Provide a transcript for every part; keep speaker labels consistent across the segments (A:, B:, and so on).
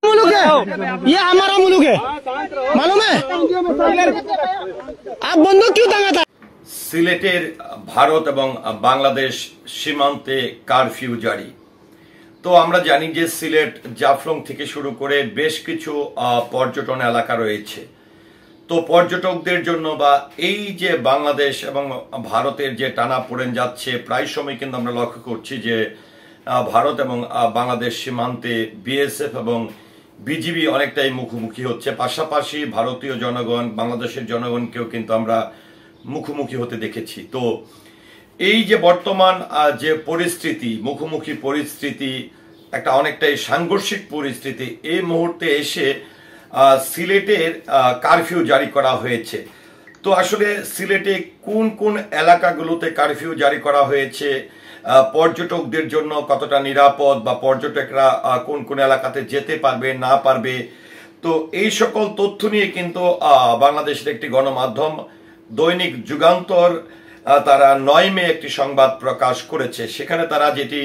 A: मुल्क है, ये हमारा मुल्क है, मालूम है? आप बंदूक क्यों टांगा?
B: সিলেটের ভারত এবং বাংলাদেশ সীমান্তে কারফিউ জারি। তো আমরা জানি যে সিলেট জাফলং থেকে শুরু করে বেশ কিছু পর্যটন এলাকা রয়েছে। তো পর্যটকদের জন্য বা এই যে বাংলাদেশ এবং ভারতের যে টানাপোড়েন যাচ্ছে, প্রায় সময় কিন্তু আমরা লক্ষ্য করছি যে ভারত এবং বাংলাদেশ সীমান্তে বিএসএফ এবং বিজিবি অনেকটাই মুখোমুখি হচ্ছে। পাশাপাশি ভারতীয় জনগণ, বাংলাদেশের জনগণকেও কিন্তু আমরা মুখোমুখি হতে দেখেছি। তো এই যে বর্তমান যে পরিস্থিতি, মুখোমুখি পরিস্থিতি, একটা অনেকটাই সাংঘর্ষিক পরিস্থিতি, এই মুহূর্তে এসে সিলেটের কারফিউ জারি করা হয়েছে। তো আসলে সিলেটে কোন কোন এলাকাগুলোতে কারফিউ জারি করা হয়েছে, পর্যটকদের জন্য কতটা নিরাপদ বা পর্যটকরা কোন কোন এলাকাতে যেতে পারবে না পারবে, তো এই সকল তথ্য নিয়ে কিন্তু বাংলাদেশের একটি গণমাধ্যম দৈনিক যুগান্তর তারা 9 মে একটি সংবাদ প্রকাশ করেছে। সেখানে তারা যেটি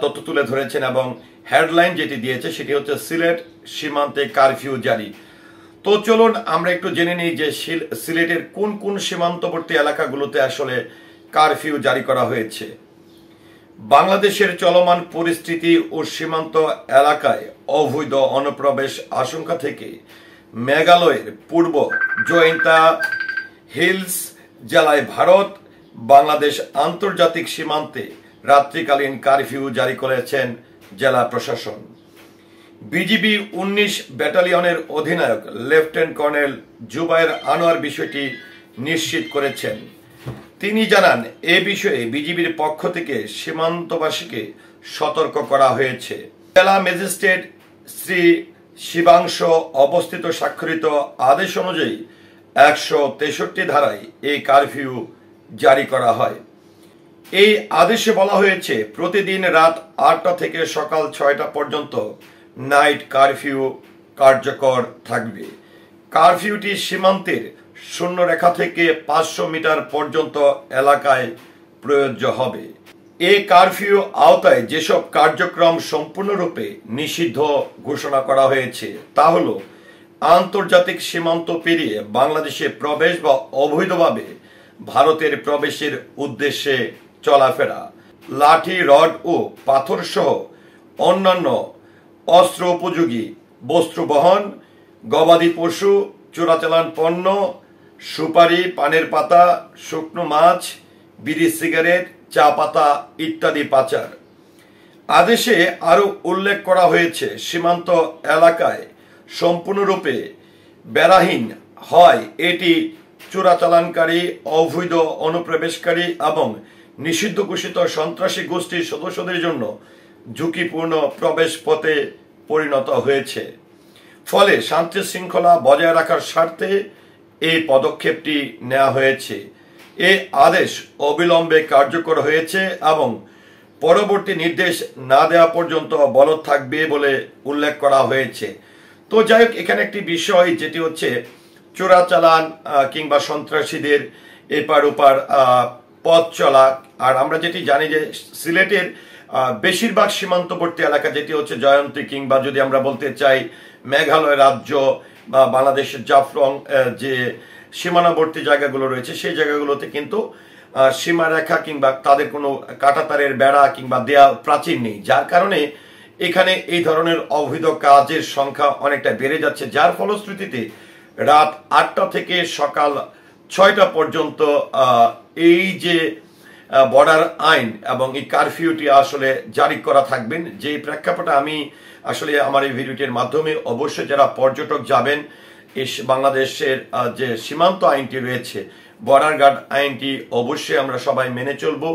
B: তথ্য তুলে ধরেছেন এবং হেডলাইন যেটি দিয়েছে সেটি হচ্ছে সিলেট সীমান্তে কারফিউ জারি। তো চলুন আমরা একটু জেনে নিই যে সিলেটের কোন কোন সীমান্তবর্তী এলাকাগুলোতে আসলে কারফিউ জারি করা হয়েছে। বাংলাদেশের চলমান পরিস্থিতি ও সীমান্ত এলাকায় অবৈধ অনুপ্রবেশ আশঙ্কা থেকে মেঘালয়ের পূর্ব জয়ন্তা হিলস জেলায় ভারত বাংলাদেশ আন্তর্জাতিক সীমান্তে রাত্রিকালীন কারফিউ জারি করেছেন জেলা প্রশাসন। বিজিবি 19 ব্যাটালিয়নের অধিনায়ক লেফটেন্যান্ট কর্নেল জুবায়ের আনোয়ার বিষয়টি নিশ্চিত করেছেন। তিনি জানান, এ বিষয়ে বিজিবির পক্ষ থেকে সীমান্তবাসীকে সতর্ক করা হয়েছে। জেলা ম্যাজিস্ট্রেট শ্রী শিবাংশ অবস্থিত স্বাক্ষরিত আদেশ অনুযায়ী 163 ধারায় এই কারফিউ জারি করা হয়। এই আদেশে বলা হয়েছে প্রতিদিন রাত 8টা থেকে সকাল 6টা পর্যন্ত নাইট কারফিউ কার্যকর থাকবে। কারফিউটি সীমান্তের শূন্যরেখা থেকে 500 মিটার পর্যন্ত এলাকায় প্রযোজ্য হবে। এই কারফিউ আওতায় যেসব কার্যক্রম সম্পূর্ণরূপে নিষিদ্ধ ঘোষণা করা হয়েছে তা হল আন্তর্জাতিক সীমান্ত পেরিয়ে বাংলাদেশে প্রবেশ বা অবৈধভাবে ভারতের প্রবেশের উদ্দেশ্যে চলাফেরা, লাঠি, রড ও পাথর সহ অন্যান্য অস্ত্র উপযোগী বস্ত্র বহন, গবাদি পশু, চোরাচালান পণ্য, সুপারি, পানের পাতা, শুকনো মাছ, বিড়ি, সিগারেট, চা পাতা ইত্যাদি পাচার। আদেশে আরো উল্লেখ করা হয়েছে সীমান্ত এলাকায় সম্পূর্ণরূপে বেড়াহীন হয় এটি চোরাচালানকারী, অবৈধ অনুপ্রবেশকারী এবং নিষিদ্ধ ঘোষিত সন্ত্রাসী গোষ্ঠীর সদস্যদের জন্য ঝুঁকিপূর্ণ প্রবেশ পথে পরিণত হয়েছে। ফলে শান্তি শৃঙ্খলা বজায় রাখার স্বার্থে এই পদক্ষেপটি নেওয়া হয়েছে। এই আদেশ অবিলম্বে কার্যকর হয়েছে এবং পরবর্তী নির্দেশ না দেওয়া পর্যন্ত বলবৎ থাকবে বলে উল্লেখ করা হয়েছে। তো যাই হোক, এখানে একটি বিষয় যেটি হচ্ছে চোরাচালান কিংবা সন্ত্রাসীদের এপার ওপার পথ চলা। আর আমরা যেটি জানি যে সিলেটের বেশিরভাগ সীমান্তবর্তী এলাকা যেটি হচ্ছে জয়ন্তী কিংবা যদি আমরা বলতে চাই মেঘালয় রাজ্য বা বাংলাদেশের জাফলং যে সীমানাবর্তী জায়গাগুলো রয়েছে সেই জায়গাগুলোতে কিন্তু সীমারেখা কিংবা তাদের কোনো কাঁটাতারের বেড়া কিংবা দেয়াল প্রাচীর নেই, যার কারণে এখানে এই ধরনের অবৈধ কাজের সংখ্যা অনেকটা বেড়ে যাচ্ছে। যার ফলশ্রুতিতে রাত 8টা থেকে সকাল 6টা পর্যন্ত এই যে বর্ডার আইন এবং এই কারফিউটি আসলে জারি করা থাকবেন। যে প্রেক্ষাপটে আমি আসলে আমার এই ভিডিওটির মাধ্যমে অবশ্যই যারা পর্যটক যাবেন এই বাংলাদেশের যে সীমান্ত আইনটি রয়েছে, বর্ডার গার্ড আইনটি অবশ্যই আমরা সবাই মেনে চলবো,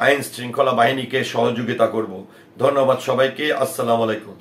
B: আইন শৃঙ্খলা বাহিনীকে সহযোগিতা করব। ধন্যবাদ সবাইকে। আসসালামু আলাইকুম।